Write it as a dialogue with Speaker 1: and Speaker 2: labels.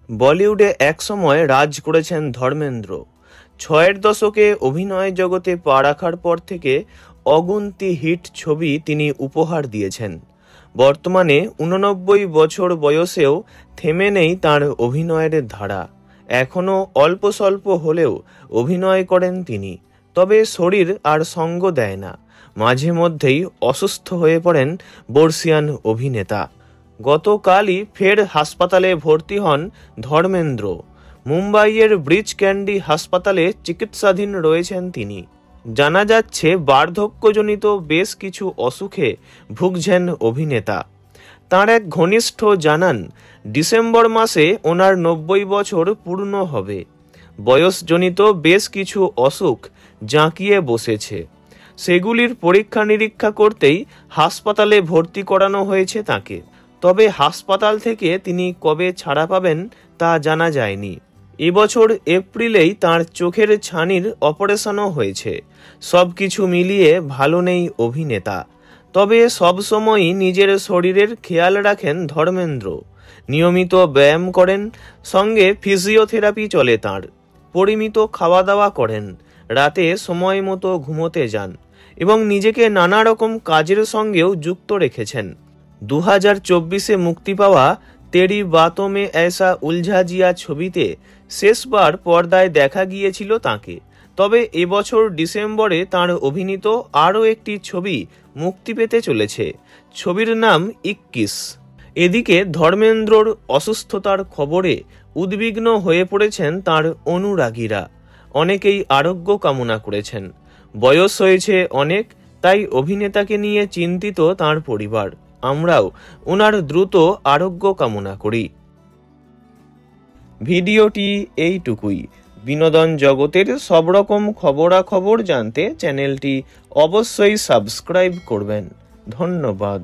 Speaker 1: বলিউডে একসময় রাজ করেছেন ধর্মেন্দ্র। ছয়ের দশকে অভিনয় জগতে পা রাখার পর থেকে অগুন্তি হিট ছবি তিনি উপহার দিয়েছেন। বর্তমানে 89 বছর বয়সেও থেমে নেই তাঁর অভিনয়ের ধারা। এখনও অল্প স্বল্প হলেও অভিনয় করেন তিনি, তবে শরীর আর সঙ্গ দেয় না। মাঝে মধ্যেই অসুস্থ হয়ে পড়েন বর্ষিয়ান অভিনেতা। গতকালই ফের হাসপাতালে ভর্তি হন ধর্মেন্দ্র। মুম্বাইয়ের ব্রিচ ক্যান্ডি হাসপাতালে চিকিৎসাধীন রয়েছেন তিনি। জানা যাচ্ছে বার্ধক্যজনিত বেশ কিছু অসুখে ভুগছেন অভিনেতা। তাঁর এক ঘনিষ্ঠ জানান, ডিসেম্বর মাসে ওনার 90 বছর পূর্ণ হবে। বয়সজনিত বেশ কিছু অসুখ জাঁকিয়ে বসেছে, সেগুলির পরীক্ষা নিরীক্ষা করতেই হাসপাতালে ভর্তি করানো হয়েছে তাকে। তবে হাসপাতাল থেকে তিনি কবে ছাড়া পাবেন তা জানা যায়নি। এবছর এপ্রিলেই তাঁর চোখের ছানির অপারেশনও হয়েছে। সব কিছু মিলিয়ে ভালো নেই অভিনেতা। তবে সবসময়ই নিজের শরীরের খেয়াল রাখেন ধর্মেন্দ্র। নিয়মিত ব্যায়াম করেন, সঙ্গে ফিজিওথেরাপি চলে তাঁর। পরিমিত খাওয়া দাওয়া করেন, রাতে সময় মতো ঘুমোতে যান এবং নিজেকে নানা রকম কাজের সঙ্গেও যুক্ত রেখেছেন। 2024-এ মুক্তি পাওয়া তেরি বাতোঁ মে ऐसा উলঝা জিয়া ছবিতে শেষবার পর্দায় দেখা গিয়েছিল তাঁকে। তবে এবছর ডিসেম্বরে তাঁর অভিনীত আরও একটি ছবি মুক্তি পেতে চলেছে। ছবির নাম 21। এদিকে ধর্মেন্দ্রর অসুস্থতার খবরে উদ্বিগ্ন হয়ে পড়েছেন তাঁর অনুরাগীরা। অনেকেই আরোগ্য কামনা করেছেন। বয়স হয়েছে অনেক, তাই অভিনেতাকে নিয়ে চিন্তিত তাঁর পরিবার। আমরাও ওনার দ্রুত আরোগ্য কামনা করি। ভিডিওটি এইটুকুই। বিনোদন জগতের সব রকম খবরাখবর জানতে চ্যানেলটি অবশ্যই সাবস্ক্রাইব করবেন। ধন্যবাদ।